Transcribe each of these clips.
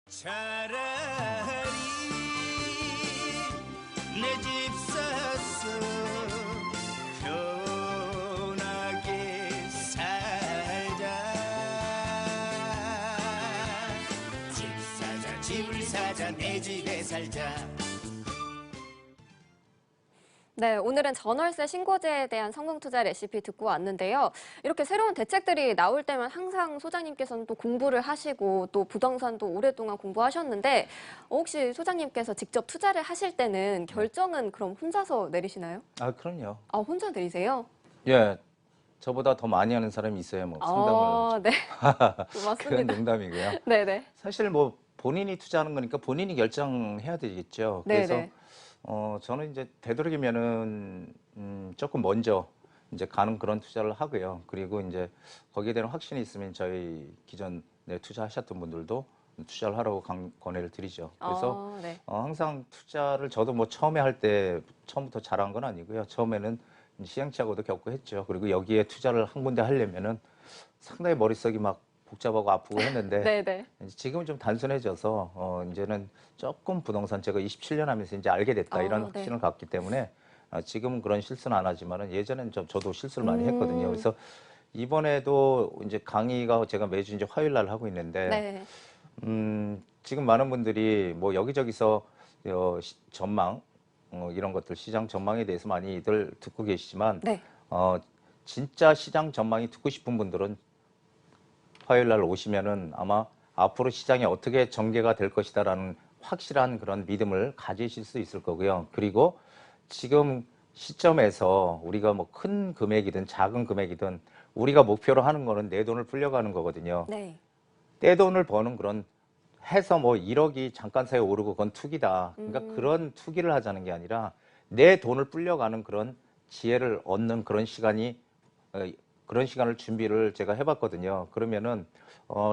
차라리 내 집 사서 편하게 살자. 집을 사자 내 집에 살자. 네, 오늘은 전월세 신고제에 대한 성공투자 레시피 듣고 왔는데요. 이렇게 새로운 대책들이 나올 때면 항상 소장님께서는 또 공부를 하시고 또 부동산도 오랫동안 공부하셨는데 혹시 소장님께서 직접 투자를 하실 때는 결정은 그럼 혼자서 내리시나요? 아, 그럼요. 아, 혼자 내리세요? 예, 저보다 더 많이 하는 사람이 있어야 뭐 상담을. 네. 그건 고맙습니다. 농담이고요. 네네. 사실 뭐 본인이 투자하는 거니까 본인이 결정해야 되겠죠. 그래서 네네. 저는 이제 되도록이면은 조금 먼저 이제 가는 그런 투자를 하고요. 그리고 이제 거기에 대한 확신이 있으면 저희 기존에 투자하셨던 분들도 투자를 하라고 권해를 드리죠. 그래서 네. 항상 투자를 저도 뭐 처음에 할 때 처음부터 잘한 건 아니고요. 처음에는 시행착오도 겪고 했죠. 그리고 여기에 투자를 한 군데 하려면은 상당히 머릿속이 막 복잡하고 아프고 했는데 네네. 이제 지금은 좀 단순해져서 이제는 조금 부동산 제가 27년 하면서 이제 알게 됐다 이런 네. 확신을 갖기 때문에 지금은 그런 실수는 안 하지만은 예전에는 저도 실수를 많이 했거든요. 그래서 이번에도 이제 강의가 제가 매주 이제 화요일 날 하고 있는데 네. 지금 많은 분들이 뭐 여기저기서 전망 이런 것들 시장 전망에 대해서 많이들 듣고 계시지만 네. 진짜 시장 전망이 듣고 싶은 분들은 화요일 날 오시면은 아마 앞으로 시장이 어떻게 전개가 될 것이다라는 확실한 그런 믿음을 가지실 수 있을 거고요. 그리고 지금 시점에서 우리가 뭐 큰 금액이든 작은 금액이든 우리가 목표로 하는 거는 내 돈을 불려가는 거거든요. 네. 내 돈을 버는 그런 해서 뭐 1억이 잠깐 사이에 오르고 그건 투기다. 그러니까 그런 투기를 하자는 게 아니라 내 돈을 불려가는 그런 지혜를 얻는 그런 시간이 그런 시간을 준비를 제가 해봤거든요. 그러면은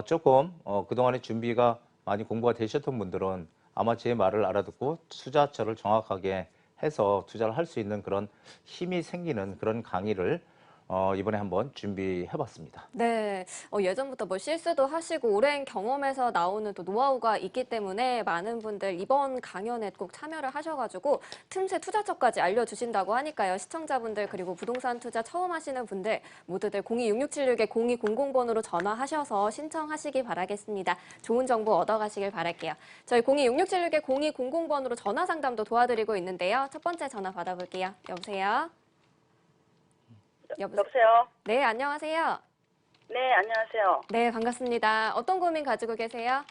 조금 그동안의 준비가 많이 공부가 되셨던 분들은 아마 제 말을 알아듣고 투자처를 정확하게 해서 투자를 할 수 있는 그런 힘이 생기는 그런 강의를 이번에 한번 준비해봤습니다. 네, 예전부터 뭐 실수도 하시고 오랜 경험에서 나오는 또 노하우가 있기 때문에 많은 분들 이번 강연에 꼭 참여를 하셔가지고 틈새 투자처까지 알려주신다고 하니까요. 시청자분들 그리고 부동산 투자 처음 하시는 분들 모두들 026676-0200번으로 전화하셔서 신청하시기 바라겠습니다. 좋은 정보 얻어가시길 바랄게요. 저희 026676-0200번으로 전화 상담도 도와드리고 있는데요. 첫 번째 전화 받아볼게요. 여보세요? 여보세요? 네, 안녕하세요. 네, 안녕하세요. 네, 반갑습니다. 어떤 고민 가지고 계세요?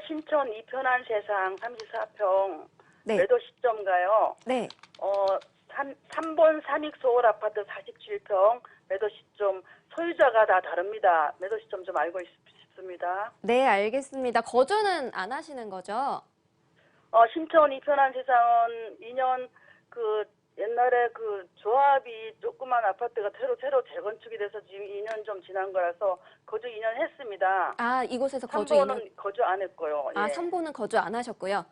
신촌 이편한 세상 34평 네. 매도 시점가요. 네. 3번 삼익 서울 아파트 47평 매도 시점 소유자가 다 다릅니다. 매도 시점 좀 알고 싶습니다. 네, 알겠습니다. 거주는 안 하시는 거죠? 신촌 이편한 세상은 2년 옛날에 조합이 조그만 아파트가 새로 재건축이 돼서 지금 2년 좀 지난 거라서 거주 2년 했습니다. 아, 이곳에서 거주 3번은 거주 안 했고요. 아, 예. 3번은 거주 안 하셨고요?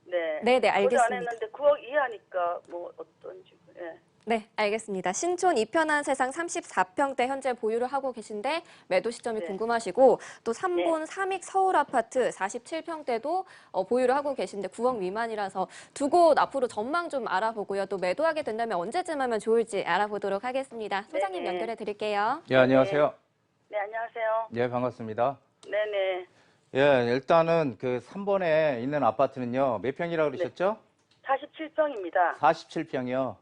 네. 네, 알겠습니다. 거주 안 했는데 9억 이하니까 뭐 어떤지. 예. 네, 알겠습니다. 신촌 이편한 세상 34평대 현재 보유를 하고 계신데 매도 시점이 네. 궁금하시고 또 3번 삼익 서울 아파트 47평대도 보유를 하고 계신데 9억 미만이라서 두 곳 앞으로 전망 좀 알아보고요. 또 매도하게 된다면 언제쯤 하면 좋을지 알아보도록 하겠습니다. 소장님 네네. 연결해 드릴게요. 예, 안녕하세요. 네, 안녕하세요. 예, 반갑습니다. 네네. 예, 일단은 그 3번에 있는 아파트는요, 몇 평이라고 그러셨죠? 47평입니다. 47평이요.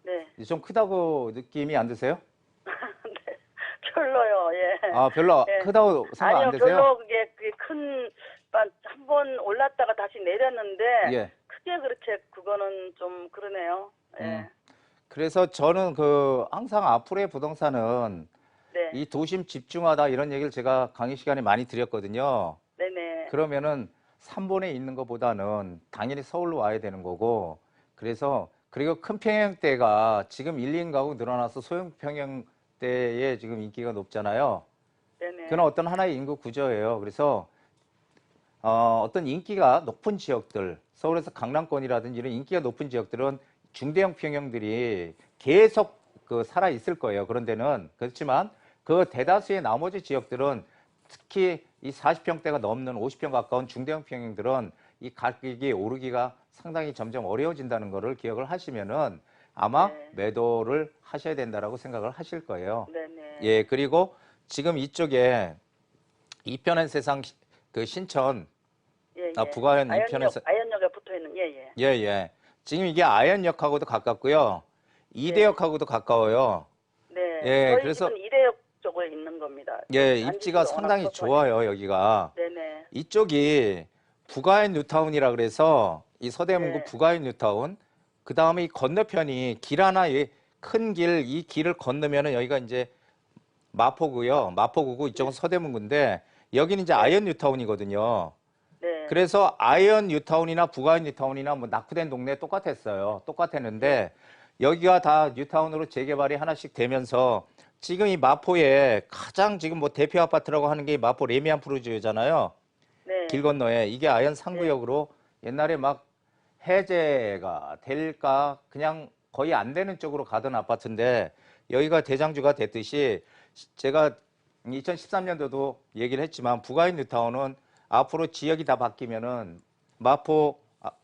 네. 좀 크다고 느낌이 안 드세요? 네. 별로요, 예. 아, 별로 예. 크다고 생각 아니요, 안 되세요? 별로 그게 한 번 올랐다가 다시 내렸는데, 예. 크게 그렇게 그거는 좀 그러네요. 예. 그래서 저는 항상 앞으로의 부동산은 네. 이 도심 집중하다 이런 얘기를 제가 강의 시간에 많이 드렸거든요. 네네. 그러면은 3번에 있는 것보다는 당연히 서울로 와야 되는 거고, 그리고 큰 평형대가 지금 1, 2인 가구 늘어나서 소형 평형대에 지금 인기가 높잖아요. 네네. 그건 어떤 하나의 인구 구조예요. 그래서 어떤 인기가 높은 지역들, 서울에서 강남권이라든지 이런 인기가 높은 지역들은 중대형 평형들이 계속 살아 있을 거예요. 그런 데는. 그렇지만 그 대다수의 나머지 지역들은 특히 이 40평대가 넘는 50평 가까운 중대형 평형들은 이 가격이 오르기가 상당히 점점 어려워진다는 것을 기억을 하시면은 아마 네. 매도를 하셔야 된다라고 생각을 하실 거예요. 네네. 예, 그리고 지금 이쪽에 이편한 세상 그 신천 예, 예. 부가현 이편에서 아현역에 붙어 있는 예. 예, 예. 지금 이게 아현역하고도 가깝고요. 이대역하고도 가까워요. 네. 예, 저희 그래서- 집은 이대역 쪽에 있는 겁니다. 예, 안지수가 입지가 워낙 상당히 커서. 좋아요, 여기가. 네네. 이쪽이 부가현 뉴타운이라 그래서 이 서대문구 네. 부가현 뉴타운, 그 다음에 이 건너편이 길 하나, 큰 길, 이 길을 건너면은 여기가 이제 마포구요. 마포구고 이쪽은 서대문구인데 여기는 이제 아현 뉴타운이거든요. 네. 그래서 아현 뉴타운이나 부가현 뉴타운이나 뭐 낙후된 동네 똑같았어요. 똑같았는데 여기가 다 뉴타운으로 재개발이 하나씩 되면서 지금 이 마포에 가장 지금 뭐 대표 아파트라고 하는 게 마포 레미안 프루지오잖아요. 네. 길 건너에 이게 아현 상구역으로 옛날에 막 해제가 될까 그냥 거의 안 되는 쪽으로 가던 아파트인데 여기가 대장주가 됐듯이 제가 2013년도도 얘기를 했지만 부가현 뉴타운은 앞으로 지역이 다 바뀌면은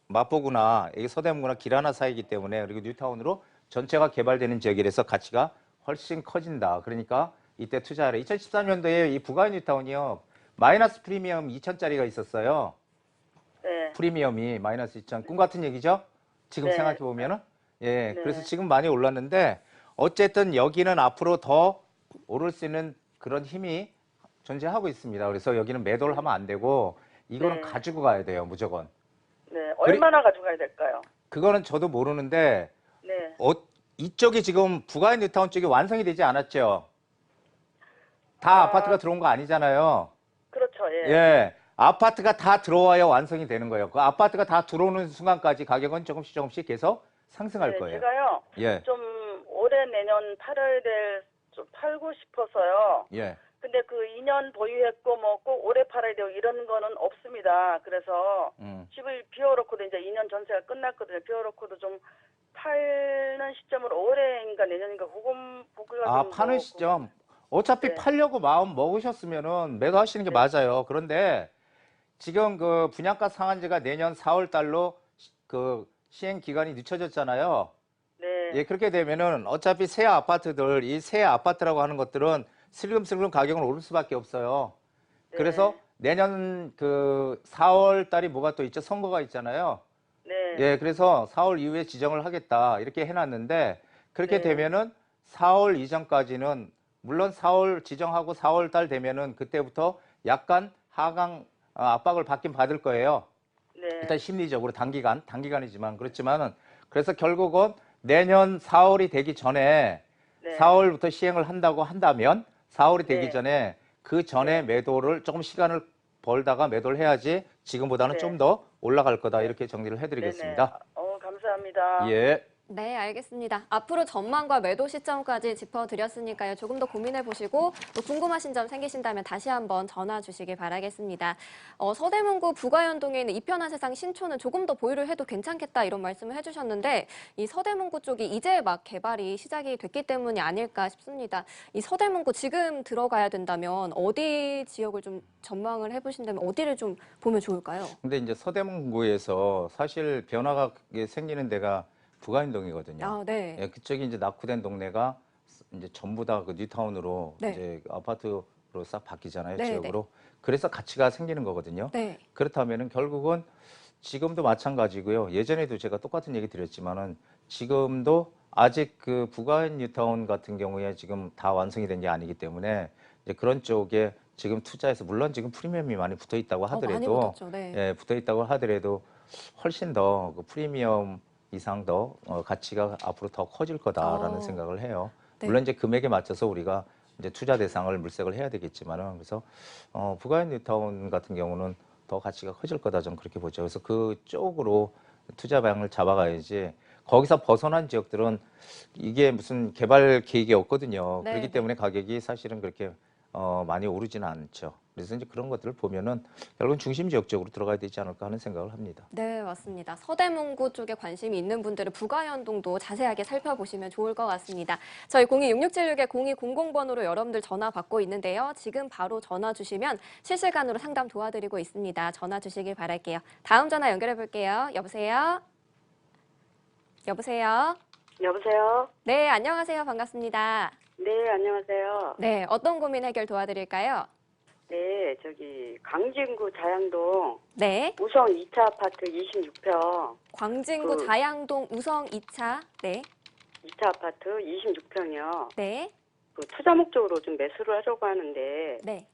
마포구나 여기 서대문구나 길 하나 사이기 때문에 그리고 뉴타운으로 전체가 개발되는 지역이라서 가치가 훨씬 커진다. 그러니까 이때 투자하라. 2013년도에 이 부가현 뉴타운이요. 마이너스 프리미엄 2천짜리가 있었어요. 네. 프리미엄이 마이너스 2천. 꿈 같은 얘기죠? 지금 네. 생각해 보면은. 예. 네. 그래서 지금 많이 올랐는데 어쨌든 여기는 앞으로 더 오를 수 있는 그런 힘이 존재하고 있습니다. 그래서 여기는 매도를 하면 안 되고 이거는 네. 가지고 가야 돼요. 무조건. 네. 얼마나 가져가야 될까요? 그거는 저도 모르는데 네. 이쪽이 지금 부가현 뉴타운 쪽이 완성이 되지 않았죠. 다 아파트가 들어온 거 아니잖아요. 그렇죠. 예. 예. 아파트가 다 들어와야 완성이 되는 거예요. 그 아파트가 다 들어오는 순간까지 가격은 조금씩 계속 상승할 네, 거예요. 제가요. 예. 좀 올해 내년 8월에 좀 팔고 싶어서요. 예. 근데 그 2년 보유했고 뭐 꼭 올해 팔아야 되고 이런 거는 없습니다. 그래서 집을 비워놓고도 이제 2년 전세가 끝났거든요. 비워놓고도 좀 팔는 시점으로 올해인가 내년인가 그거가 좀 파는 뭐 시점. 어차피 네. 팔려고 마음 먹으셨으면은 매도하시는 게 맞아요. 그런데 지금 그 분양가 상한제가 내년 4월 달로 그 시행 기간이 늦춰졌잖아요. 네. 예, 그렇게 되면은 어차피 새 아파트들, 이 새 아파트라고 하는 것들은 슬금슬금 가격은 오를 수밖에 없어요. 네. 그래서 내년 그 4월 달이 뭐가 또 있죠? 선거가 있잖아요. 네. 예, 그래서 4월 이후에 지정을 하겠다 이렇게 해놨는데 그렇게 네. 되면은 4월 이전까지는 물론 4월 지정하고 4월 달 되면은 그때부터 약간 하강 압박을 받긴 받을 거예요. 네. 일단 심리적으로 단기간이지만 그렇지만은 그래서 결국은 내년 4월이 되기 전에 네. 4월부터 시행을 한다고 한다면 4월이 되기 네. 전에 그 전에 매도를 조금 시간을 벌다가 매도를 해야지 지금보다는 네. 좀 더 올라갈 거다 이렇게 정리를 해드리겠습니다. 네네. 감사합니다. 예. 네, 알겠습니다. 앞으로 전망과 매도 시점까지 짚어드렸으니까요. 조금 더 고민해 보시고 또 궁금하신 점 생기신다면 다시 한번 전화 주시길 바라겠습니다. 서대문구 부가현동에 있는 이편한 세상 신촌은 조금 더 보유를 해도 괜찮겠다 이런 말씀을 해주셨는데 이 서대문구 쪽이 이제 막 개발이 시작이 됐기 때문이 아닐까 싶습니다. 이 서대문구 지금 들어가야 된다면 어디 지역을 좀 전망을 해보신다면 어디를 좀 보면 좋을까요? 근데 이제 서대문구에서 사실 변화가 생기는 데가 부가현동이거든요. 아, 네. 예, 그쪽이 이제 낙후된 동네가 이제 전부 다 그 뉴타운으로 네. 이제 아파트로 싹 바뀌잖아요, 네, 지역으로. 그래서 가치가 생기는 거거든요. 네. 그렇다면은 결국은 지금도 마찬가지고요. 예전에도 제가 똑같은 얘기 드렸지만은 지금도 아직 그 부가현 뉴타운 같은 경우에 지금 다 완성이 된 게 아니기 때문에 이제 그런 쪽에 지금 투자해서 물론 지금 프리미엄이 많이 붙어 있다고 많이 하더라도 붙었죠. 네. 예, 붙어 있다고 하더라도 훨씬 더 그 프리미엄 이상 더 가치가 앞으로 더 커질 거다라는 생각을 해요. 네. 물론 이제 금액에 맞춰서 우리가 이제 투자 대상을 물색을 해야 되겠지만은 그래서 부가현 뉴타운 같은 경우는 더 가치가 커질 거다 좀 그렇게 보죠. 그래서 그쪽으로 투자 방향을 잡아가야지 거기서 벗어난 지역들은 이게 무슨 개발 계획이 없거든요. 네, 그렇기 네. 때문에 가격이 사실은 그렇게 많이 오르지는 않죠. 그래서 이제 그런 것들을 보면은 결국은 중심 지역 쪽으로 들어가야 되지 않을까 하는 생각을 합니다. 네, 맞습니다. 서대문구 쪽에 관심이 있는 분들은 부가연동도 자세하게 살펴보시면 좋을 것 같습니다. 저희 0266-0200번으로 여러분들 전화 받고 있는데요. 지금 바로 전화 주시면 실시간으로 상담 도와드리고 있습니다. 전화 주시길 바랄게요. 다음 전화 연결해 볼게요. 여보세요? 여보세요? 여보세요? 네, 안녕하세요. 반갑습니다. 네, 안녕하세요. 네, 어떤 고민 해결 도와드릴까요? 네, 저기 강진구 자양동 네, 우성 2차 아파트 26평, 광진구 그- 자양동 우성 2차. 네, 2차 아파트 26평이요. 네, 그 투자 목적으로 좀 매수를 하려고 하는데 네.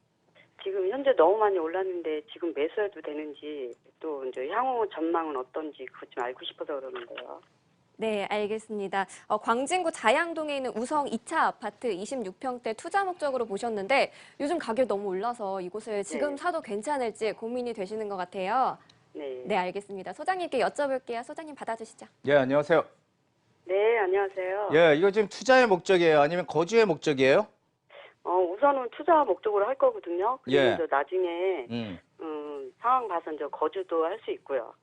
지금 현재 너무 많이 올랐는데 지금 매수해도 되는지 또 이제 향후 전망은 어떤지 그거 좀 알고 싶어서 그러는데요. 네, 알겠습니다. 광진구 자양동에 있는 우성 2차 아파트 26평대 투자 목적으로 보셨는데 요즘 가격이 너무 올라서 이곳을 지금 네. 사도 괜찮을지 고민이 되시는 것 같아요. 네. 네, 알겠습니다. 소장님께 여쭤볼게요. 소장님 받아주시죠. 예, 안녕하세요. 네, 안녕하세요. 예, 이거 지금 투자의 목적이에요? 아니면 거주의 목적이에요? 우선은 투자 목적으로 할 거거든요. 그리고 예. 이제 나중에 상황 봐서 이제 거주도 할 수 있고요.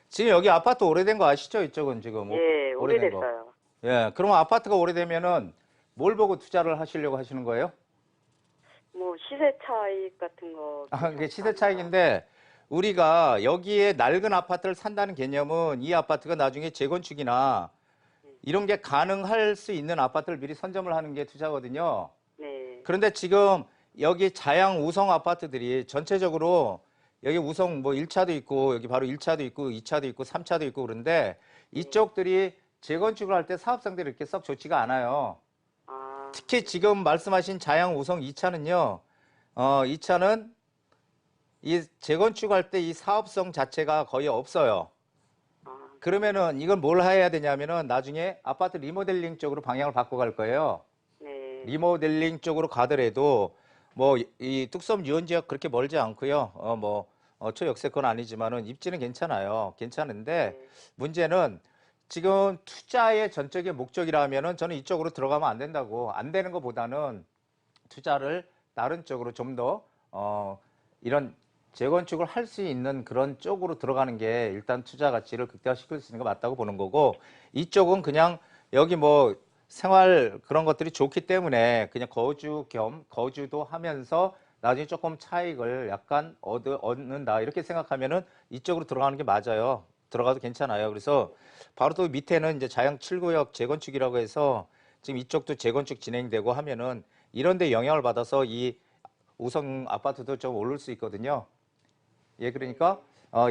지금 여기 아파트 오래된 거 아시죠? 이쪽은 지금 예, 오래된 거. 오래됐어요. 예, 그러면 아파트가 오래되면은 뭘 보고 투자를 하시려고 하시는 거예요? 뭐 시세 차익 같은 거. 그게 시세 차익인데 우리가 여기에 낡은 아파트를 산다는 개념은 이 아파트가 나중에 재건축이나 이런 게 가능할 수 있는 아파트를 미리 선점을 하는 게 투자거든요. 네. 그런데 지금 여기 자양 우성 아파트들이 전체적으로 여기 우성 뭐 1차도 있고 여기 바로 1차도 있고 2차도 있고 3차도 있고 그런데 이쪽들이 재건축을 할 때 사업성들이 이렇게 썩 좋지가 않아요. 아, 특히 지금 말씀하신 자양 우성 2차는요. 2차는 이 재건축할 때 이 사업성 자체가 거의 없어요. 아, 그러면은 이건 뭘 해야 되냐면은 나중에 아파트 리모델링 쪽으로 방향을 바꿔 갈 거예요. 네. 리모델링 쪽으로 가더라도 뭐 이 뚝섬 유원 지역 그렇게 멀지 않고요. 초역세권 아니지만은 입지는 괜찮아요. 괜찮은데 네. 문제는 지금 투자의 전적인 목적이라면은 저는 이쪽으로 들어가면 안 된다고. 안 되는 것보다는 투자를 다른 쪽으로 좀 더 이런 재건축을 할 수 있는 그런 쪽으로 들어가는 게 일단 투자 가치를 극대화시킬 수 있는 거 맞다고 보는 거고, 이쪽은 그냥 여기 뭐 생활 그런 것들이 좋기 때문에 그냥 거주 겸 거주도 하면서 나중에 조금 차익을 약간 얻는다 이렇게 생각하면은 이쪽으로 들어가는 게 맞아요. 들어가도 괜찮아요. 그래서 바로 또 밑에는 이제 자양 7구역 재건축이라고 해서 지금 이쪽도 재건축 진행되고 하면은 이런 데 영향을 받아서 이 우성 아파트도 좀 오를 수 있거든요. 예, 그러니까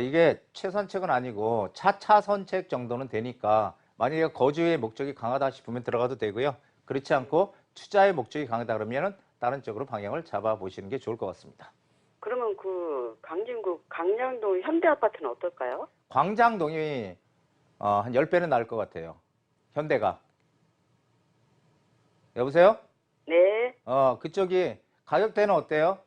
이게 최선책은 아니고 차선책 정도는 되니까 만약에 거주의 목적이 강하다 싶으면 들어가도 되고요. 그렇지 않고 투자의 목적이 강하다 그러면은 다른 쪽으로 방향을 잡아 보시는 게 좋을 것 같습니다. 그러면 그 강진구 강량동 현대 아파트는 어떨까요? 광장동이 한 10배는 나을 것 같아요. 현대가. 여보세요? 네. 그쪽이 가격대는 어때요?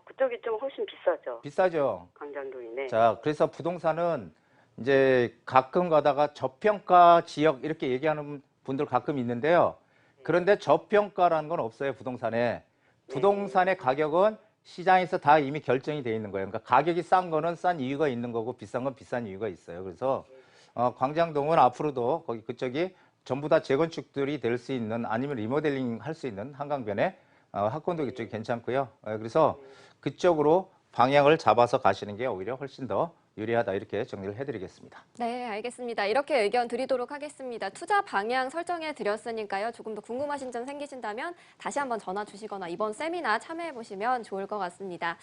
그쪽이 좀 훨씬 비싸죠. 비싸죠? 강장동이. 네. 자, 그래서 부동산은 이제 가끔 가다가 저평가 지역 이렇게 얘기하는 분들 가끔 있는데요. 그런데 저평가라는 건 없어요, 부동산에. 부동산의 가격은 시장에서 다 이미 결정이 돼 있는 거예요. 그러니까 가격이 싼 거는 싼 이유가 있는 거고 비싼 건 비싼 이유가 있어요. 그래서 광장동은 앞으로도 거기 그쪽이 전부 다 재건축들이 될 수 있는 아니면 리모델링 할 수 있는 한강변에 학군도 그쪽이 괜찮고요. 그래서 그쪽으로 방향을 잡아서 가시는 게 오히려 훨씬 더 유리하다 이렇게 정리를 해드리겠습니다. 네, 알겠습니다. 이렇게 의견 드리도록 하겠습니다. 투자 방향 설정해 드렸으니까요. 조금 더 궁금하신 점 생기신다면 다시 한번 전화 주시거나 이번 세미나 참여해 보시면 좋을 것 같습니다.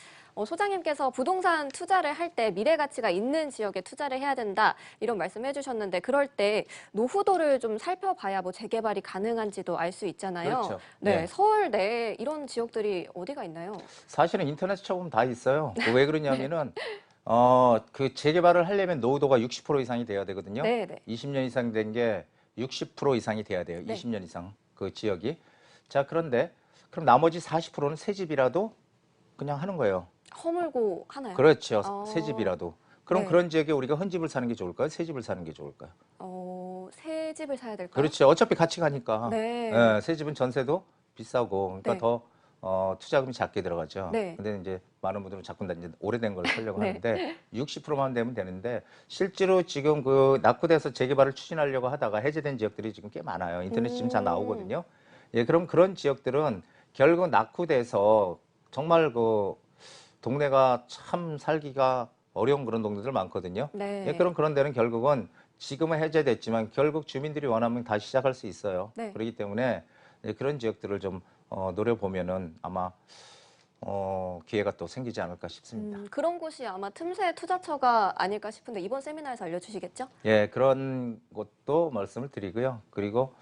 소장님께서 부동산 투자를 할 때 미래 가치가 있는 지역에 투자를 해야 된다 이런 말씀해 주셨는데 그럴 때 노후도를 좀 살펴봐야 뭐 재개발이 가능한지도 알 수 있잖아요. 그렇죠. 네, 네. 서울 내에 이런 지역들이 어디가 있나요? 사실은 인터넷 쳐보면 다 있어요. 왜 그러냐면은 그 재개발을 하려면 노후도가 60% 이상이 돼야 되거든요. 네, 네. 20년 이상 된 게 60% 이상이 돼야 돼요. 네. 20년 이상 그 지역이. 자, 그런데 그럼 나머지 40%는 새 집이라도 그냥 하는 거예요. 허물고 하나요? 그렇죠. 새 집이라도. 그럼 네. 그런 지역에 우리가 헌집을 사는 게 좋을까요? 새 집을 사는 게 좋을까요? 새 집을 사야 될까요? 그렇죠. 어차피 같이 가니까. 네. 새 집은 전세도 비싸고, 그러니까 네. 더 투자금이 작게 들어가죠. 네. 근데 이제 많은 분들은 자꾸 이제 오래된 걸 사려고 네. 하는데 60%만 되면 되는데 실제로 지금 그 낙후돼서 재개발을 추진하려고 하다가 해제된 지역들이 지금 꽤 많아요. 인터넷 지금 잘 나오거든요. 예, 그럼 그런 지역들은 결국 낙후돼서 정말 그 동네가 참 살기가 어려운 그런 동네들 많거든요. 네. 예, 그런 데는 결국은 지금은 해제됐지만 결국 주민들이 원하면 다시 시작할 수 있어요. 네. 그렇기 때문에 예, 그런 지역들을 좀 노려보면은 아마 기회가 또 생기지 않을까 싶습니다. 그런 곳이 아마 틈새 투자처가 아닐까 싶은데 이번 세미나에서 알려주시겠죠? 예, 그런 것도 말씀을 드리고요. 그리고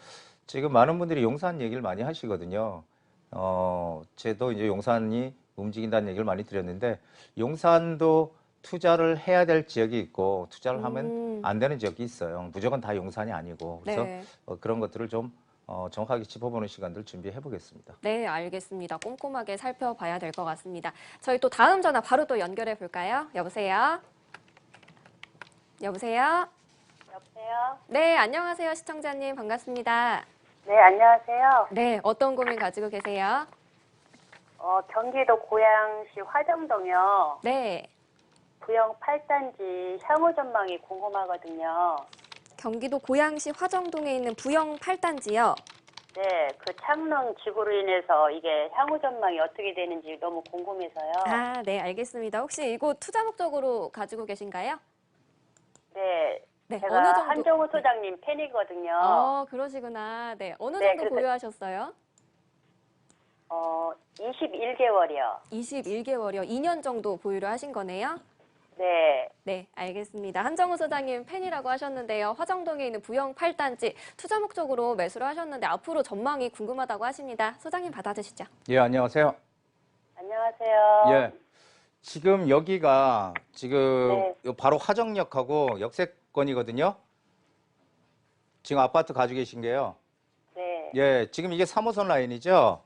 지금 많은 분들이 용산 얘기를 많이 하시거든요. 저도 이제 용산이 움직인다는 얘기를 많이 드렸는데 용산도 투자를 해야 될 지역이 있고 투자를 하면 안 되는 지역이 있어요. 무조건 다 용산이 아니고 그래서 네. 그런 것들을 좀 정확하게 짚어보는 시간들 준비해 보겠습니다. 네, 알겠습니다. 꼼꼼하게 살펴봐야 될 것 같습니다. 저희 또 다음 전화 바로 또 연결해 볼까요? 여보세요? 여보세요? 여보세요? 네, 안녕하세요. 시청자님 반갑습니다. 네, 안녕하세요. 네, 어떤 고민 가지고 계세요? 경기도 고양시 화정동요. 네, 부영 8단지 향후 전망이 궁금하거든요. 경기도 고양시 화정동에 있는 부영 8단지요. 네, 그 창릉 지구로 인해서 이게 향후 전망이 어떻게 되는지 너무 궁금해서요. 아, 네, 알겠습니다. 혹시 이곳 투자 목적으로 가지고 계신가요? 네, 네, 제가 어느 정도? 한정우 소장님 팬이거든요. 그러시구나. 네, 어느 네, 정도 그래서- 보유하셨어요? 21개월이요. 21개월이요. 2년 정도 보유를 하신 거네요? 네, 네, 알겠습니다. 한정우 소장님 팬이라고 하셨는데요. 화정동에 있는 부영 8단지 투자 목적으로 매수를 하셨는데 앞으로 전망이 궁금하다고 하십니다. 소장님 받아주시죠. 예, 안녕하세요. 안녕하세요. 예, 지금 여기가 지금 네. 요 바로 화정역하고 역세권이거든요. 지금 아파트 가지고 계신 게요. 네, 예, 지금 이게 3호선 라인이죠.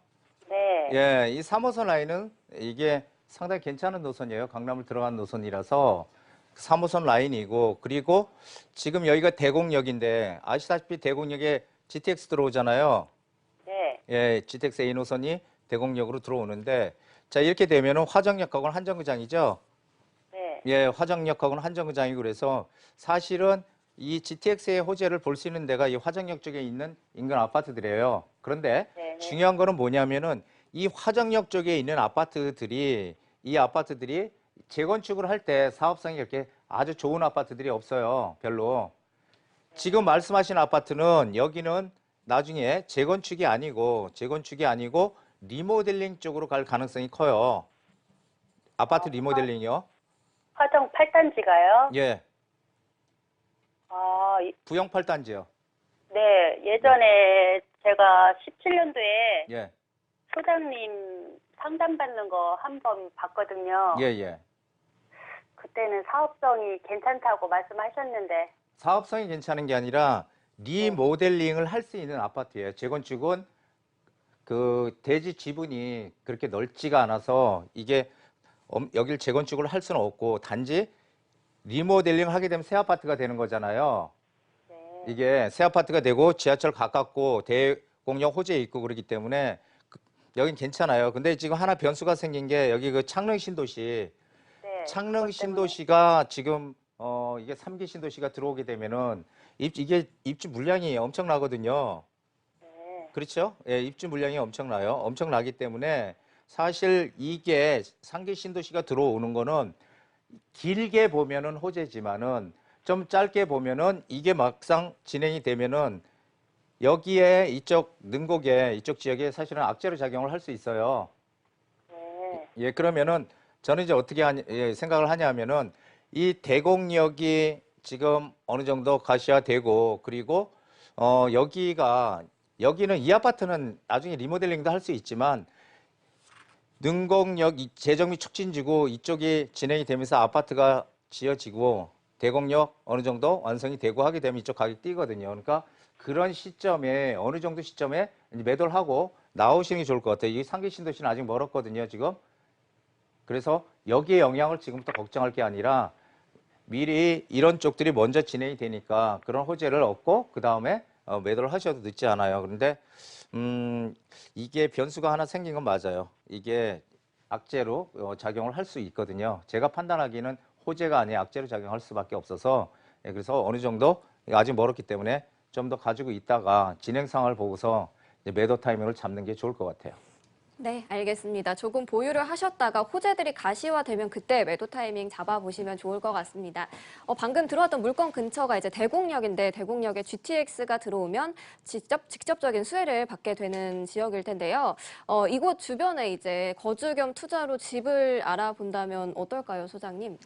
네, 예, 이 3호선 라인은 이게 상당히 괜찮은 노선이에요. 강남을 들어간 노선이라서 3호선 라인이고 그리고 지금 여기가 대곡역인데 아시다시피 대곡역에 GTX 들어오잖아요. 네, 예, GTX A 노선이 대곡역으로 들어오는데 자 이렇게 되면은 화정역하고는 한정거장이죠. 네, 예, 화정역하고는 한정거장이고 그래서 사실은 이 GTX의 호재를 볼 수 있는 데가 이 화정역 쪽에 있는 인근 아파트들이에요. 그런데 네. 중요한 거는 뭐냐면은 이 화정역 쪽에 있는 아파트들이 이 아파트들이 재건축을 할 때 사업성이 이렇게 아주 좋은 아파트들이 없어요. 별로. 지금 말씀하신 아파트는 여기는 나중에 재건축이 아니고 리모델링 쪽으로 갈 가능성이 커요. 아파트 리모델링이요. 화정 8단지가요? 예. 아, 부영 8단지요. 네, 예전에 제가 17년도에 예. 소장님 상담받는 거 한 번 봤거든요. 예, 예. 그때는 사업성이 괜찮다고 말씀하셨는데, 사업성이 괜찮은 게 아니라 리모델링을 할 수 있는 아파트예요. 재건축은 그 대지 지분이 그렇게 넓지가 않아서 이게 여기를 재건축을 할 수는 없고 단지 리모델링을 하게 되면 새 아파트가 되는 거잖아요. 네, 이게 새 아파트가 되고 지하철 가깝고 대공역 호재에 있고 그렇기 때문에 여긴 괜찮아요. 근데 지금 하나 변수가 생긴 게 여기 그 창릉 신도시 네. 창릉 그것 때문에. 신도시가 지금 이게 3기 신도시가 들어오게 되면은 이게 입주 물량이 엄청나거든요. 네, 그렇죠? 예, 입주 물량이 엄청나요. 엄청나기 때문에 사실 이게 3기 신도시가 들어오는 거는 길게 보면은 호재지만은 좀 짧게 보면은 이게 막상 진행이 되면은 여기에 이쪽 능곡에 이쪽 지역에 사실은 악재로 작용을 할 수 있어요. 네, 예, 그러면은 저는 이제 어떻게 생각을 하냐면은 이 대곡역이 지금 어느 정도 가시화되고 그리고 여기는 이 아파트는 나중에 리모델링도 할 수 있지만 능곡역 재정비 촉진지구 이쪽이 진행이 되면서 아파트가 지어지고 대곡역 어느 정도 완성이 되고 하게 되면 이쪽 가격이 뛰거든요. 그러니까 그런 시점에 어느 정도 시점에 이제 매도를 하고 나오시는 게 좋을 것 같아요. 이 상기 신도시는 아직 멀었거든요, 지금. 그래서 여기에 영향을 지금부터 걱정할 게 아니라 미리 이런 쪽들이 먼저 진행이 되니까 그런 호재를 얻고 그 다음에 매도를 하셔도 늦지 않아요. 그런데 이게 변수가 하나 생긴 건 맞아요. 이게 악재로 작용을 할 수 있거든요. 제가 판단하기는 호재가 아니라 악재로 작용할 수밖에 없어서 그래서 어느 정도 아직 멀었기 때문에 좀 더 가지고 있다가 진행 상황을 보고서 이제 매도 타이밍을 잡는 게 좋을 것 같아요. 네, 알겠습니다. 조금 보유를 하셨다가 호재들이 가시화되면 그때 매도 타이밍 잡아보시면 좋을 것 같습니다. 방금 들어왔던 물건 근처가 이제 대곡역인데 대곡역에 GTX가 들어오면 직접적인 수혜를 받게 되는 지역일 텐데요. 이곳 주변에 이제 거주 겸 투자로 집을 알아본다면 어떨까요, 소장님?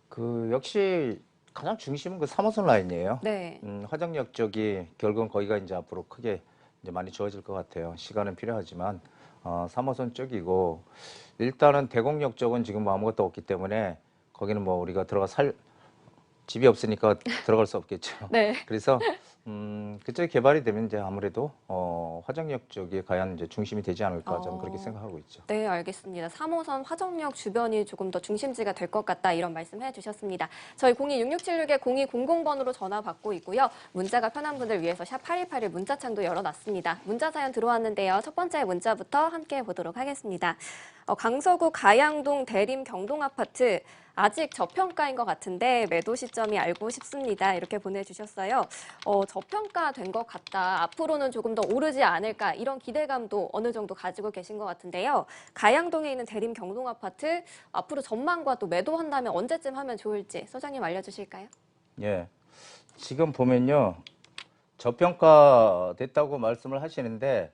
그 역시 가장 중심은 그 3호선 라인이에요. 네. 화정역 쪽이 결국은 거기가 이제 앞으로 크게 이제 많이 좋아질 것 같아요. 시간은 필요하지만 3호선 쪽이고 일단은 대곡역 쪽은 지금 뭐 아무것도 없기 때문에 거기는 뭐 우리가 들어가 살 집이 없으니까 들어갈 수 없겠죠. 네. 그래서 그쪽이 개발이 되면 이제 아무래도 화정역 쪽이 과연 이제 중심이 되지 않을까 저는 그렇게 생각하고 있죠. 네, 알겠습니다. 3호선 화정역 주변이 조금 더 중심지가 될 것 같다 이런 말씀해 주셨습니다. 저희 026676에 0200번으로 전화 받고 있고요. 문자가 편한 분들 위해서 샵 8281 문자창도 열어놨습니다. 문자 사연 들어왔는데요. 첫 번째 문자부터 함께 보도록 하겠습니다. 강서구 가양동 대림 경동 아파트 아직 저평가인 것 같은데 매도 시점이 알고 싶습니다. 이렇게 보내주셨어요. 저평가된 것 같다. 앞으로는 조금 더 오르지 않을까 이런 기대감도 어느 정도 가지고 계신 것 같은데요. 가양동에 있는 대림 경동 아파트 앞으로 전망과 또 매도한다면 언제쯤 하면 좋을지 소장님 알려주실까요? 예, 지금 보면요 저평가 됐다고 말씀을 하시는데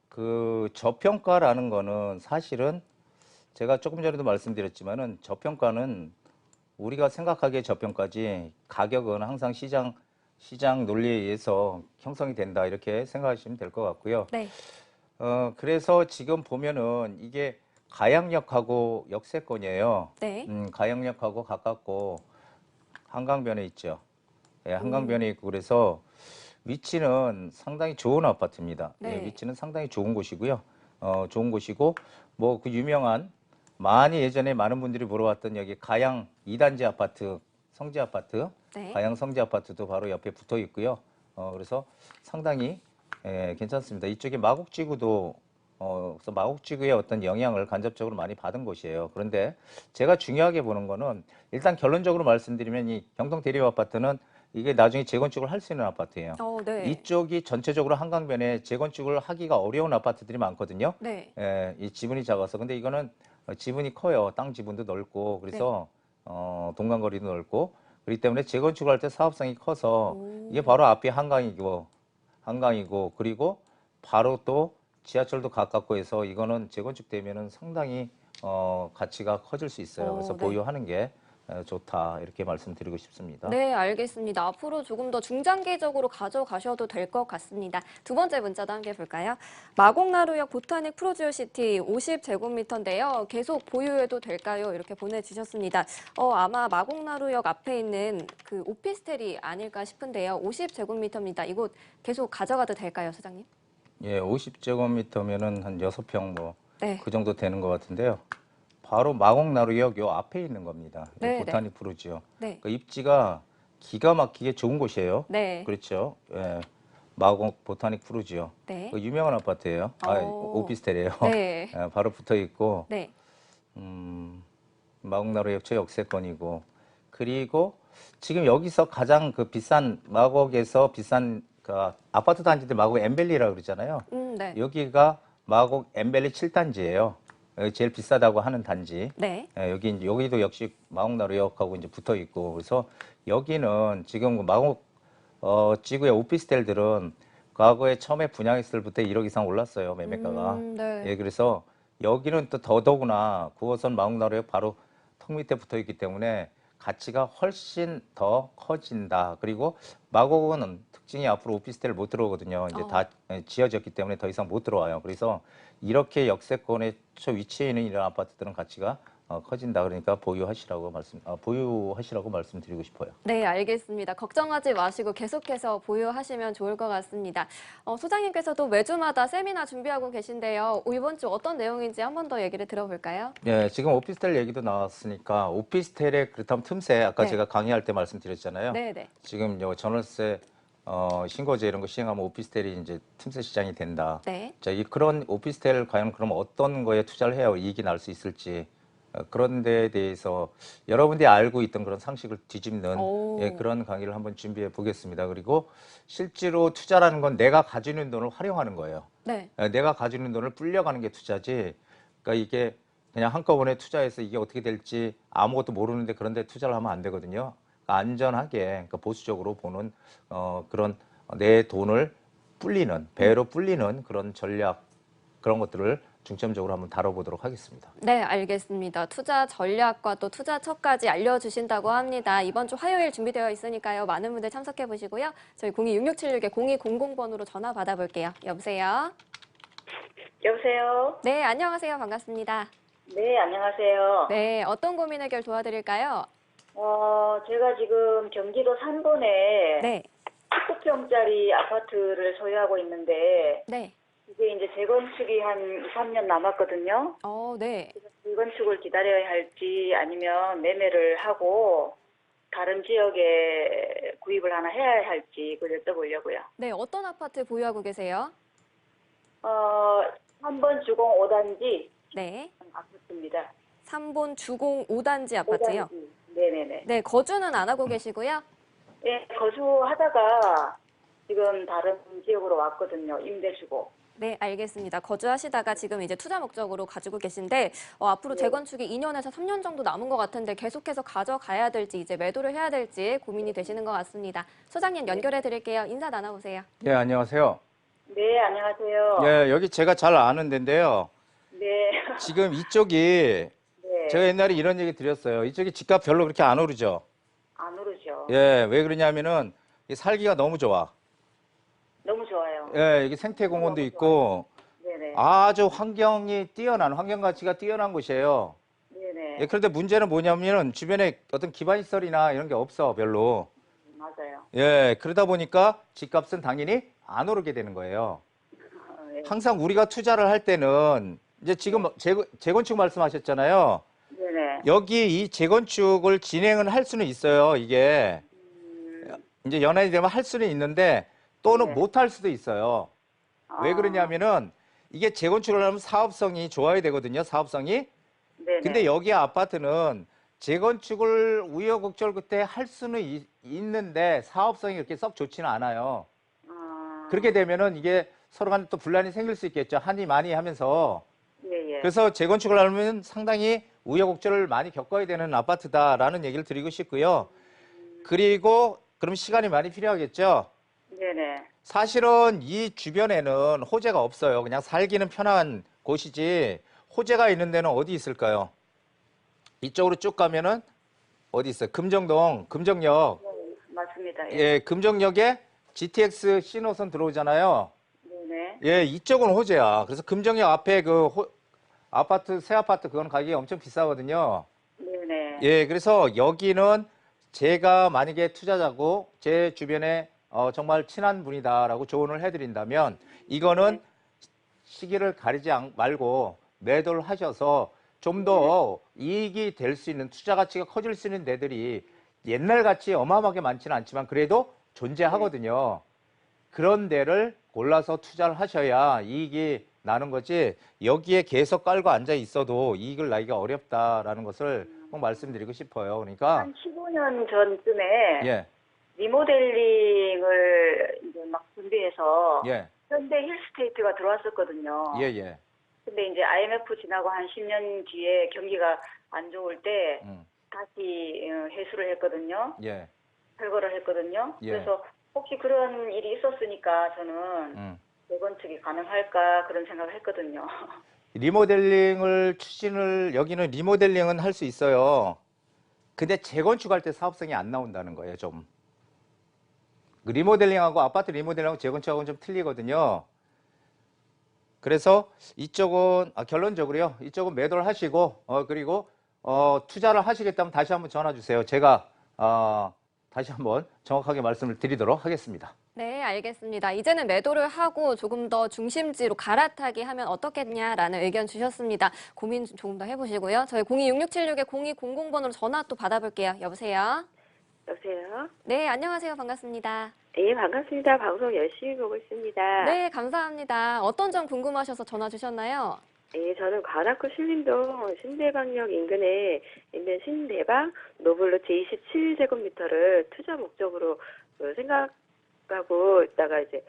그 저평가라는 거는 사실은 제가 조금 전에도 말씀드렸지만은 저평가는 우리가 생각하기에 저평가지 가격은 항상 시장 논리에 의해서 형성이 된다 이렇게 생각하시면 될 것 같고요. 네. 그래서 지금 보면은 이게 가양역하고 역세권이에요. 네. 가양역하고 가깝고 한강변에 있죠. 예, 한강변에 있고 그래서 위치는 상당히 좋은 아파트입니다. 네. 예, 위치는 상당히 좋은 곳이고요. 좋은 곳이고 뭐 그 유명한 많이 예전에 많은 분들이 물어봤던 여기 가양 2단지 아파트, 성지 아파트, 네. 가양 성지 아파트도 바로 옆에 붙어 있고요. 그래서 상당히 괜찮습니다. 이쪽에 마곡지구도 그래서 마곡지구의 어떤 영향을 간접적으로 많이 받은 곳이에요. 그런데 제가 중요하게 보는 거는 일단 결론적으로 말씀드리면 이 경동 대림 아파트는 이게 나중에 재건축을 할 수 있는 아파트예요. 네. 이쪽이 전체적으로 한강변에 재건축을 하기가 어려운 아파트들이 많거든요. 네. 이 지분이 작아서. 근데 이거는 지분이 커요. 땅 지분도 넓고 그래서 동간거리도 넓고 그렇기 때문에 재건축을 할 때 사업성이 커서 이게 바로 앞이 한강이고 그리고 바로 또 지하철도 가깝고 해서 이거는 재건축되면은 상당히 가치가 커질 수 있어요. 그래서 네. 보유하는 게 좋다 이렇게 말씀드리고 싶습니다. 네, 알겠습니다. 앞으로 조금 더 중장기적으로 가져가셔도 될 것 같습니다. 두 번째 문자도 함께 볼까요? 마곡나루역 보타닉 프로지오시티 50제곱미터인데요. 계속 보유해도 될까요? 이렇게 보내주셨습니다. 아마 마곡나루역 앞에 있는 그 오피스텔이 아닐까 싶은데요. 50제곱미터입니다. 이곳 계속 가져가도 될까요, 소장님? 예, 50제곱미터면은 한 6평 뭐 네. 그 정도 되는 것 같은데요. 바로 마곡나루역 요 앞에 있는 겁니다. 네, 보타닉 프로지오. 네. 그 입지가 기가 막히게 좋은 곳이에요. 네. 그렇죠. 예. 마곡 보타닉 프루지오. 네. 그 유명한 아파트예요. 오피스텔이에요. 네. 예, 바로 붙어 있고 네. 마곡나루역 최역세권이고 그리고 지금 여기서 가장 그 비싼 마곡에서 비싼 그 아파트 단지들 마곡 엠벨리라고 그러잖아요. 네. 여기가 마곡 엠벨리 7단지예요. 여기 제일 비싸다고 하는 단지. 네. 예, 여기도 역시 마곡나루역하고 이제 붙어 있고 그래서 여기는 지금 마곡 지구의 오피스텔들은 과거에 처음에 분양했을 때부터 1억 이상 올랐어요 매매가가. 네. 예, 그래서 여기는 또 더더구나 9호선 마곡나루역 바로 턱 밑에 붙어 있기 때문에 가치가 훨씬 더 커진다. 그리고 마곡은 특징이 앞으로 오피스텔 못 들어오거든요. 이제 다 지어졌기 때문에 더 이상 못 들어와요. 그래서 이렇게 역세권에 위치해 있는 이런 아파트들은 가치가 커진다. 그러니까 보유하시라고 말씀드리고 싶어요. 네, 알겠습니다. 걱정하지 마시고 계속해서 보유하시면 좋을 것 같습니다. 소장님께서도 매주마다 세미나 준비하고 계신데요. 이번 주 어떤 내용인지 한 번 더 얘기를 들어볼까요? 네, 지금 오피스텔 얘기도 나왔으니까 오피스텔의 그렇다면 틈새 아까 네. 제가 강의할 때 말씀드렸잖아요. 네, 네. 지금 전월세 신고제 이런 거 시행하면 오피스텔이 이제 틈새 시장이 된다. 네. 자, 그런 오피스텔 과연 그럼 어떤 거에 투자를 해야 이익이 날 수 있을지 그런 데에 대해서 여러분들이 알고 있던 그런 상식을 뒤집는 오. 예, 그런 강의를 한번 준비해 보겠습니다. 그리고 실제로 투자라는 건 내가 가지고 있는 돈을 활용하는 거예요. 네. 내가 가지고 있는 돈을 불려가는 게 투자지. 그러니까 이게 그냥 한꺼번에 투자해서 이게 어떻게 될지 아무것도 모르는데 그런 데 투자를 하면 안 되거든요. 그러니까 안전하게 그러니까 보수적으로 보는 그런 내 돈을 불리는 배로 불리는 그런 전략 그런 것들을 중점적으로 한번 다뤄보도록 하겠습니다. 네, 알겠습니다. 투자 전략과 또 투자처까지 알려주신다고 합니다. 이번 주 화요일 준비되어 있으니까요. 많은 분들 참석해 보시고요. 저희 026676-0200번으로 전화 받아볼게요. 여보세요? 여보세요? 네, 안녕하세요. 반갑습니다. 네, 안녕하세요. 네, 어떤 고민 해결 도와드릴까요? 제가 지금 경기도 산본에 네, 19평짜리 아파트를 소유하고 있는데 네. 이게 이제 재건축이 한 2, 3년 남았거든요. 네. 재건축을 기다려야 할지 아니면 매매를 하고 다른 지역에 구입을 하나 해야 할지 그걸 여쭤보려고요. 네, 어떤 아파트 보유하고 계세요? 3번 주공 5단지 네, 아파트입니다. 3본 주공 5단지 아파트요. 5단지. 네네네. 네, 거주는 안 하고 계시고요. 네, 거주하다가 지금 다른 지역으로 왔거든요. 임대 주고. 네, 알겠습니다. 거주하시다가 지금 이제 투자 목적으로 가지고 계신데 앞으로 재건축이 2년에서 3년 정도 남은 것 같은데 계속해서 가져가야 될지 이제 매도를 해야 될지 고민이 되시는 것 같습니다. 소장님 연결해 드릴게요. 인사 나눠보세요. 네, 안녕하세요. 네, 안녕하세요. 예, 여기 제가 잘 아는 데인데요. 네. 지금 이쪽이 네. 제가 옛날에 이런 얘기 드렸어요. 이쪽이 집값 별로 그렇게 안 오르죠. 안 오르죠. 예, 왜 그러냐면은 이 살기가 너무 좋아. 너무 좋아요. 예, 여기 생태공원도 있고 네네. 아주 환경이 뛰어난 환경 가치가 뛰어난 곳이에요. 네네. 예, 그런데 문제는 뭐냐면은 주변에 어떤 기반 시설이나 이런 게 없어 별로. 맞아요. 예, 그러다 보니까 집값은 당연히 안 오르게 되는 거예요. 네. 항상 우리가 투자를 할 때는 이제 지금 재건축 말씀하셨잖아요. 네네. 여기 이 재건축을 진행을 할 수는 있어요. 이게 이제 연한이 되면 할 수는 있는데 또는 네. 못 할 수도 있어요. 왜 그러냐면은 이게 재건축을 하면 사업성이 좋아야 되거든요. 사업성이. 네네. 근데 여기 아파트는 재건축을 우여곡절 끝에 할 수는 있는데 사업성이 그렇게 썩 좋지는 않아요. 그렇게 되면은 이게 서로 간에 또 분란이 생길 수 있겠죠. 하니 많이 하면서. 예. 그래서 재건축을 하려면 상당히 우여곡절을 많이 겪어야 되는 아파트다라는 얘기를 드리고 싶고요. 그리고 그럼 시간이 많이 필요하겠죠. 네네. 사실은 이 주변에는 호재가 없어요. 그냥 살기는 편한 곳이지 호재가 있는 데는 어디 있을까요? 이쪽으로 쭉 가면은 어디 있어요? 금정동, 금정역. 맞습니다. 예. 예, 금정역에 GTX 신호선 들어오잖아요. 네네. 예, 이쪽은 호재야. 그래서 금정역 앞에 그 아파트, 새 아파트 그건 가격이 엄청 비싸거든요. 네네. 예, 그래서 여기는 제가 만약에 투자자고 제 주변에 정말 친한 분이다라고 조언을 해드린다면 이거는 시기를 가리지 말고 매도를 하셔서 좀 더 이익이 될 수 있는 투자 가치가 커질 수 있는 데들이 옛날 같이 어마어마하게 많지는 않지만 그래도 존재하거든요. 그런 데를 골라서 투자를 하셔야 이익이 나는 거지 여기에 계속 깔고 앉아 있어도 이익을 나기가 어렵다라는 것을 꼭 말씀드리고 싶어요. 그러니까 한 15년 전쯤에 예, 리모델링을 이제 막 준비해서 예, 현대 힐스테이트가 들어왔었거든요. 예, 예. 근데 이제 IMF 지나고 한 10년 뒤에 경기가 안 좋을 때 다시 회수를 했거든요. 예, 철거를 했거든요. 예. 그래서 혹시 그런 일이 있었으니까 저는 재건축이 가능할까 그런 생각을 했거든요. 리모델링을 여기는 리모델링은 할 수 있어요. 근데 재건축할 때 사업성이 안 나온다는 거예요, 좀. 그 리모델링하고 아파트 리모델링하고 재건축하고는 좀 틀리거든요. 그래서 이쪽은 결론적으로요. 이쪽은 매도를 하시고 그리고 투자를 하시겠다면 다시 한번 전화 주세요. 제가 다시 한번 정확하게 말씀을 드리도록 하겠습니다. 네, 알겠습니다. 이제는 매도를 하고 조금 더 중심지로 갈아타기 하면 어떻겠냐라는 의견 주셨습니다. 고민 조금 더 해보시고요. 저희 026676-0200번으로 전화 또 받아볼게요. 여보세요? 여보세요? 네, 안녕하세요. 반갑습니다. 예, 반갑습니다. 방송 열심히 보고 있습니다. 네, 감사합니다. 어떤 점 궁금하셔서 전화 주셨나요? 예, 저는 관악구 신림동 신대방역 인근에 있는 신대방 노블루트 27제곱미터를 투자 목적으로 생각하고 있다가 이제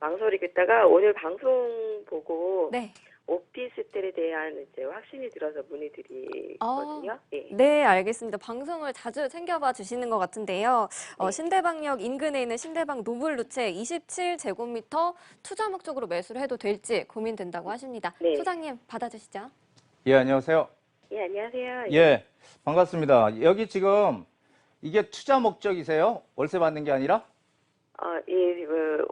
망설이고 있다가 오늘 방송 보고 네. 오피스텔에 대한 이제 확신이 들어서 문의드리거든요. 예. 네, 알겠습니다. 방송을 자주 챙겨봐 주시는 것 같은데요. 네. 신대방역 인근에 있는 신대방 노블루체 27제곱미터 투자 목적으로 매수를 해도 될지 고민된다고 하십니다. 네. 소장님 받아주시죠. 예, 안녕하세요. 예, 안녕하세요. 예, 반갑습니다. 여기 지금 이게 투자 목적이세요? 월세 받는 게 아니라? 이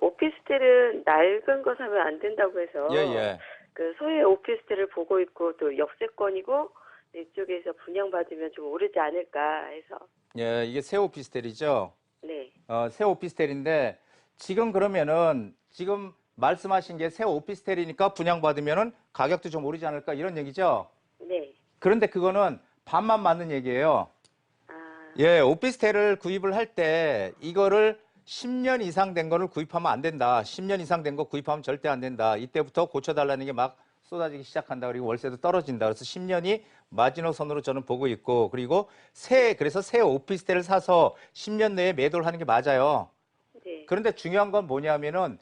오피스텔은 낡은 거 사면 안 된다고 해서 예, 예. 그 소유의 오피스텔을 보고 있고 또 역세권이고 이쪽에서 분양받으면 좀 오르지 않을까 해서. 예, 이게 새 오피스텔이죠. 네. 새 오피스텔인데 지금 그러면은 지금 말씀하신 게 새 오피스텔이니까 분양받으면은 가격도 좀 오르지 않을까 이런 얘기죠. 네. 그런데 그거는 반만 맞는 얘기예요. 아, 예, 오피스텔을 구입을 할 때 이거를 10년 이상 된 거를 구입하면 안 된다. 10년 이상 된 거 구입하면 절대 안 된다. 이때부터 고쳐달라는 게 막 쏟아지기 시작한다. 그리고 월세도 떨어진다. 그래서 10년이 마지노선으로 저는 보고 있고, 그리고 그래서 새 오피스텔을 사서 10년 내에 매도를 하는 게 맞아요. 네. 그런데 중요한 건 뭐냐면은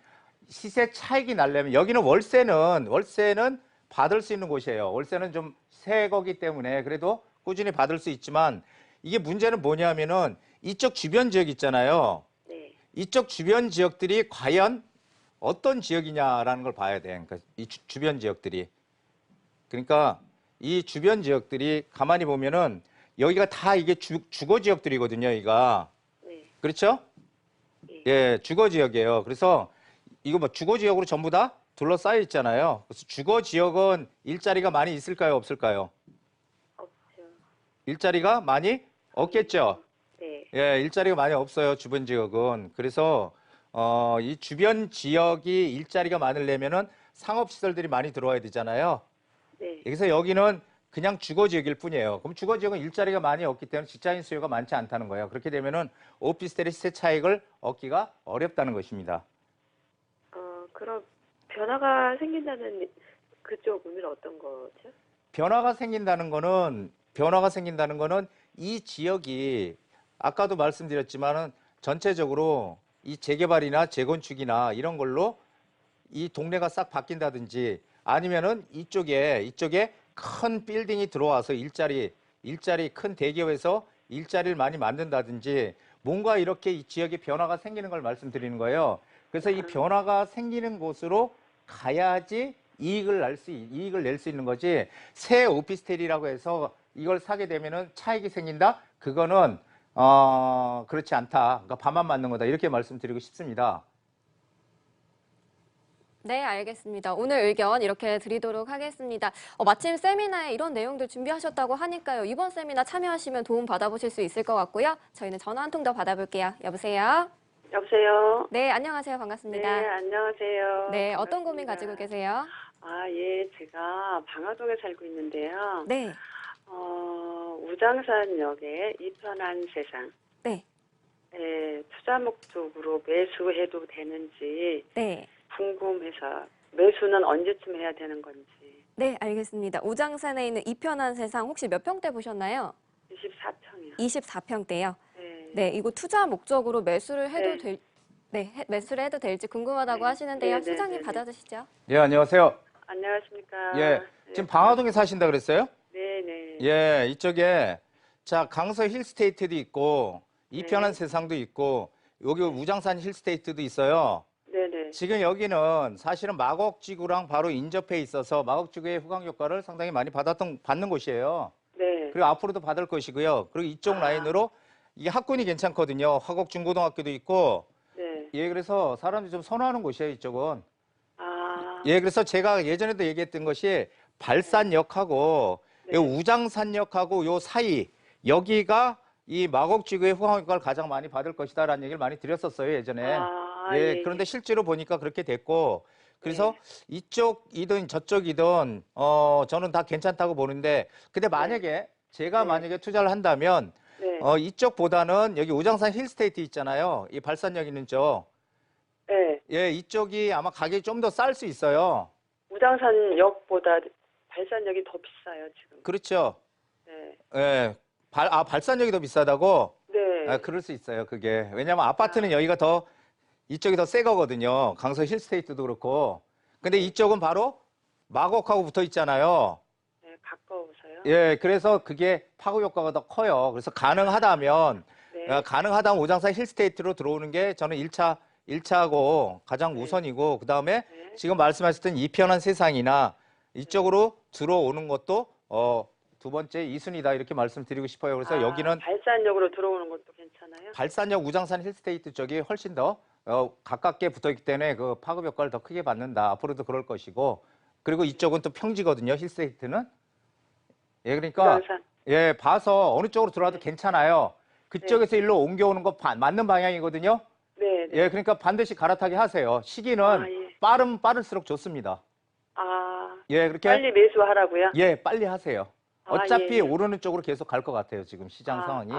시세 차익이 나려면 여기는 월세는 받을 수 있는 곳이에요. 월세는 좀 새 거기 때문에 그래도 꾸준히 받을 수 있지만 이게 문제는 뭐냐면은 이쪽 주변 지역 있잖아요. 네. 이쪽 주변 지역들이 과연 어떤 지역이냐라는 걸 봐야 돼. 그러니까 이 주변 지역들이. 그러니까 이 주변 지역들이 가만히 보면은 여기가 다 이게 주거 지역들이거든요, 여기가. 네. 그렇죠? 예, 주거 지역이에요. 그래서 이거 뭐 주거 지역으로 전부 다 둘러싸여 있잖아요. 그래서 주거 지역은 일자리가 많이 있을까요, 없을까요? 없죠. 일자리가 많이 없겠죠. 네. 예, 일자리가 많이 없어요, 주변 지역은. 그래서 이 주변 지역이 일자리가 많으려면은 상업시설들이 많이 들어와야 되잖아요. 네. 그래서 여기는 그냥 주거 지역일 뿐이에요. 그럼 주거 지역은 일자리가 많이 없기 때문에 직장인 수요가 많지 않다는 거예요. 그렇게 되면은 오피스텔의 시세 차익을 얻기가 어렵다는 것입니다. 그럼 변화가 생긴다는 그쪽 의미는 어떤 거죠? 변화가 생긴다는 거는 이 지역이 아까도 말씀드렸지만은 전체적으로 이 재개발이나 재건축이나 이런 걸로 이 동네가 싹 바뀐다든지 아니면은 이쪽에 큰 빌딩이 들어와서 일자리 큰 대기업에서 일자리를 많이 만든다든지 뭔가 이렇게 이 지역에 변화가 생기는 걸 말씀드리는 거예요. 그래서 이 변화가 생기는 곳으로 가야지 이익을 낼 수 있는 거지. 새 오피스텔이라고 해서 이걸 사게 되면은 차익이 생긴다? 그거는 그렇지 않다. 그러니까 반만 맞는 거다. 이렇게 말씀드리고 싶습니다. 네, 알겠습니다. 오늘 의견 이렇게 드리도록 하겠습니다. 마침 세미나에 이런 내용들 준비하셨다고 하니까요. 이번 세미나 참여하시면 도움 받아보실 수 있을 것 같고요. 저희는 전화 한 통 더 받아볼게요. 여보세요? 여보세요? 네, 안녕하세요. 네, 반갑습니다. 안녕하세요. 네, 어떤 반갑습니다. 고민 가지고 계세요? 예, 제가 방화동에 살고 있는데요. 네, 우장산역에 이편한 세상. 네, 투자 목적으로 매수해도 되는지 네. 궁금해서 매수는 언제쯤 해야 되는 건지. 네, 알겠습니다. 우장산에 있는 이편한 세상 혹시 몇 평대 보셨나요? 24평이요. 24평대요. 네. 네, 이거 투자 목적으로 매수를 해도 네. 매수를 해도 될지 궁금하다고 네. 하시는데요. 네, 네, 소장님 네, 네. 받아주시죠. 예, 안녕하세요. 안녕하십니까. 예, 지금 방화동에 사신다 그랬어요? 네네. 예, 이쪽에 자 강서 힐스테이트도 있고 이편한 네. 세상도 있고 여기 우장산 힐스테이트도 있어요. 네네. 지금 여기는 사실은 마곡지구랑 바로 인접해 있어서 마곡지구의 후광 효과를 상당히 많이 받는 곳이에요. 네. 그리고 앞으로도 받을 것이고요. 그리고 이쪽 라인으로 이게 학군이 괜찮거든요. 화곡중고등학교도 있고. 네. 예, 그래서 사람들이 좀 선호하는 곳이에요, 이쪽은. 아. 예, 그래서 제가 예전에도 얘기했던 것이 발산역하고 네. 요 우장산역하고 요 사이 여기가 이 마곡지구의 후광 효과를 가장 많이 받을 것이다라는 얘기를 많이 드렸었어요, 예전에. 예, 그런데 실제로 보니까 그렇게 됐고, 그래서 이쪽이든 저쪽이든 저는 다 괜찮다고 보는데, 근데 만약에 제가 네. 만약에 투자를 한다면 네. 이쪽보다는 여기 우장산 힐스테이트 있잖아요. 이 발산역 있는 쪽. 네. 예, 이쪽이 아마 가격이 좀 더 쌀 수 있어요. 우장산역보다 발산역이 더 비싸요, 지금. 그렇죠. 네. 예, 발산역이 더 비싸다고? 네. 아, 그럴 수 있어요, 그게. 왜냐면 아파트는 여기가 더, 이쪽이 더 새 거거든요. 강서 힐스테이트도 그렇고. 근데 이쪽은 바로 마곡하고 붙어 있잖아요. 네, 가까워서요. 예, 그래서 그게 파급 효과가 더 커요. 그래서 가능하다면, 네. 가능하다면 우장산 힐스테이트로 들어오는 게 저는 1차고 가장 우선이고, 그 다음에 네. 지금 말씀하셨던 이편한 세상이나 이쪽으로 들어오는 것도, 두 번째 2순위다 이렇게 말씀드리고 싶어요. 그래서 여기는 발산역으로 들어오는 것도 괜찮아요? 발산역 우장산 힐스테이트 쪽이 훨씬 더 가깝게 붙어 있기 때문에 그 파급 효과를 더 크게 받는다. 앞으로도 그럴 것이고, 그리고 이쪽은 또 평지거든요. 힐스테이트는. 예, 그러니까 우장산. 예, 봐서 어느 쪽으로 들어와도 괜찮아요. 그쪽에서 일로 옮겨오는 거 맞는 방향이거든요. 네. 네. 예, 그러니까 반드시 갈아타게 하세요. 시기는 예. 빠를수록 좋습니다. 예, 그렇게 빨리 매수하라고요? 예, 빨리 하세요. 어차피 예. 오르는 쪽으로 계속 갈 것 같아요. 지금 시장 상황이.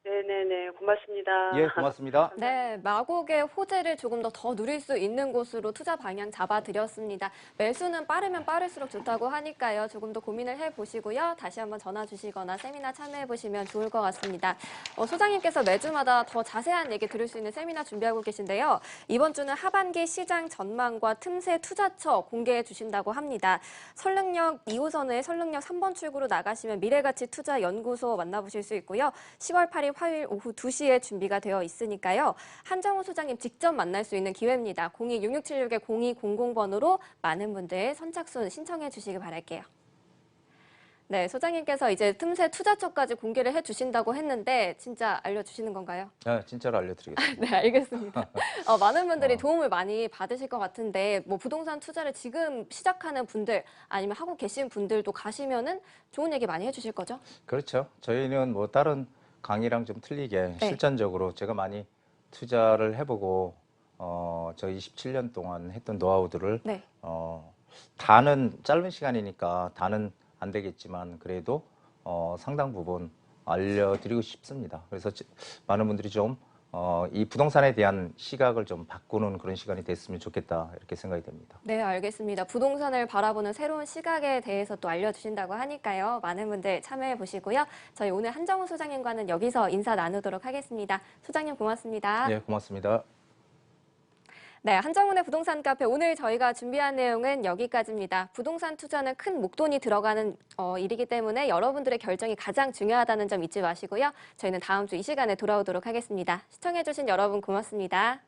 네네네. 고맙습니다. 예, 고맙습니다. 네, 마곡의 호재를 조금 더 누릴 수 있는 곳으로 투자 방향 잡아드렸습니다. 매수는 빠르면 빠를수록 좋다고 하니까요. 조금 더 고민을 해보시고요. 다시 한번 전화 주시거나 세미나 참여해보시면 좋을 것 같습니다. 소장님께서 매주마다 더 자세한 얘기 들을 수 있는 세미나 준비하고 계신데요. 이번 주는 하반기 시장 전망과 틈새 투자처 공개해 주신다고 합니다. 설릉역 2호선의 설릉역 3번 출구로 나가시면 미래가치투자연구소 만나보실 수 있고요. 10월 8일 화요일 오후 2시에 준비가 되어 있으니까요. 한정우 소장님 직접 만날 수 있는 기회입니다. 02-6676-0200번으로 많은 분들 선착순 신청해 주시기 바랄게요. 네, 소장님께서 이제 틈새 투자처까지 공개를 해주신다고 했는데 진짜 알려주시는 건가요? 네, 진짜로 알려드리겠습니다. 네, 알겠습니다. 많은 분들이 도움을 많이 받으실 것 같은데 뭐 부동산 투자를 지금 시작하는 분들 아니면 하고 계신 분들도 가시면은 좋은 얘기 많이 해주실 거죠? 그렇죠. 저희는 뭐 다른 강의랑 좀 틀리게 네. 실전적으로 제가 많이 투자를 해보고 저 27년 동안 했던 노하우들을 네. 다는 짧은 시간이니까 다는 안 되겠지만 그래도 상당 부분 알려드리고 싶습니다. 그래서 많은 분들이 좀 이 부동산에 대한 시각을 좀 바꾸는 그런 시간이 됐으면 좋겠다 이렇게 생각이 됩니다. 네, 알겠습니다. 부동산을 바라보는 새로운 시각에 대해서 또 알려주신다고 하니까요. 많은 분들 참여해 보시고요. 저희 오늘 한정우 소장님과는 여기서 인사 나누도록 하겠습니다. 소장님 고맙습니다. 예, 고맙습니다. 네, 한정훈의 부동산 카페 오늘 저희가 준비한 내용은 여기까지입니다. 부동산 투자는 큰 목돈이 들어가는 일이기 때문에 여러분들의 결정이 가장 중요하다는 점 잊지 마시고요. 저희는 다음 주 이 시간에 돌아오도록 하겠습니다. 시청해주신 여러분 고맙습니다.